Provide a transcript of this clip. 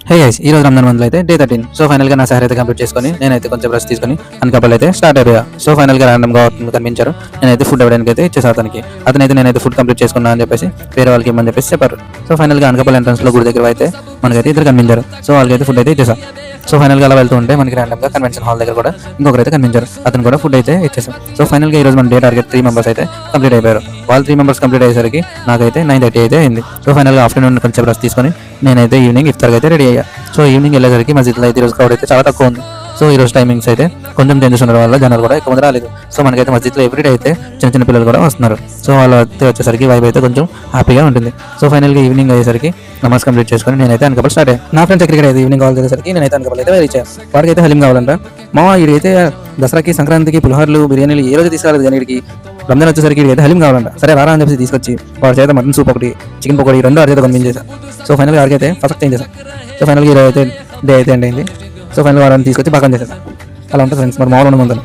Hey guys, ఈ రోజు రంజాన్ మంత్లో అయితే డే 13. సో ఫైనల్ గా నా సహర్ అయితే కంప్లీట్ చేసుకొని నేనైతే కొంచెం రెస్ట్ తీసుకొని అనకాపల్లి అయితే స్టార్ట్ అయిపోయా. సో ఫైనల్ గా ర్యాండమ్ గా కనిపించారు. నేనైతే ఫుడ్ ఇవ్వడానికి అయితే ఇచ్చేసా అతనైతే నేనైతే ఫుడ్ కంప్లీట్ చేసుకున్నా అని చెప్పేసి వేరే వాళ్ళకి ఇవ్వమని చెప్పేసి చెప్పారు. సో ఫైనల్ గా అనకాపల్లి ఎంట్రన్స్ లో గుడి దగ్గర అయితే మనకైతే ఇద్దరు కనిపించారు. సో వాళ్ళకైతే ఫుడ్ అయితే ఇచ్చేసా. సో ఫైనల్ గా అలా వెళ్తూ ఉంటే మనకి ర్యాండమ్ గా కన్వెన్షన్ హాల్ దగ్గర కూడా ఇంకొకరైతే కనిపించారు. అతను కూడా ఫుడ్ అయితే ఇచ్చేసాం. సో ఫైనల్ గా ఈ రోజు మన డే టార్గెట్ 3 మెంబర్స్ అయితే కంప్లీట్ అయిపోయారు. వాళ్ళు 3 మెంబర్స్ కంప్లీట్ అయ్యేసరికి నాకైతే 9:30 అయితే అయింది. సో ఫైనల్ గా ఆఫ్టర్నూన్ కొంచెం రెస్ట్ తీసుకొని నేనైతే ఈవినింగ్ ఇఫ్తార్ అయితే రెడీ అయ్యా. సో ఈవినింగ్ వెళ్ళేసరికి మస్జిద్లో అయితే ఈరోజు క్రౌడ్ అయితే చాలా తక్కువ ఉంది. సో ఈ రోజు టైమింగ్స్ అయితే కొంచెం చేంజెస్ ఉండడం వల్ల జనాలు కూడా ఎక్కువ మంది రాలేదు. సో మనకైతే మస్జిద్లో ఎవ్రీడే అయితే చిన్న చిన్న పిల్లలు కూడా వస్తున్నారు. సో వాళ్ళు వచ్చేసరికి వైబ్ అయితే కొంచెం హ్యాపీగా ఉంటుంది. సో ఫైనల్గా ఈవినింగ్ అయ్యేసరికి నమాజ్ కంప్లీట్ చేసుకొని నేనైతే అనకాపల్లి స్టార్ట్ అయ్యాను. నా ఫ్రెండ్స్ ఎక్కడికి అయితే ఈవినింగ్ కాల్ చేసేసరికి నేనైతే అనకాపల్లి అయితే రీచ్ అయ్యాను. వాడికైతే హలీం కావాలంట. మా వీడికైతే దసరాకి, సంక్రాంతికి పులిహోరలు, బిర్యానీలు ఏ రోజు తీసుకురాలేదు, కానీ వీడికి రంజాన్ వచ్చేసరికి వీడికి అయితే హలీం కావాలంట. సరే రారా అని చెప్పి తీసుకొచ్చి వాడి చేత మటన్ సూప్ ఒకటి, చికెన్ పకోడీ 2 వాడి చేత కనిపించేసాను. సో ఫైనల్గా వాడికైతే ఫస్ట్ చేంజ్ చేశాను. సో ఫైనల్గా ఈరోజు అయితే డే అయితే ఎండ్ అయింది. సో ఫైనల్ వాడిని తీసుకొచ్చి పక్కన చేసేసాను. అలా ఉంటుంది ఫ్రెండ్స్, మరి మామూలు ఉంటుంది.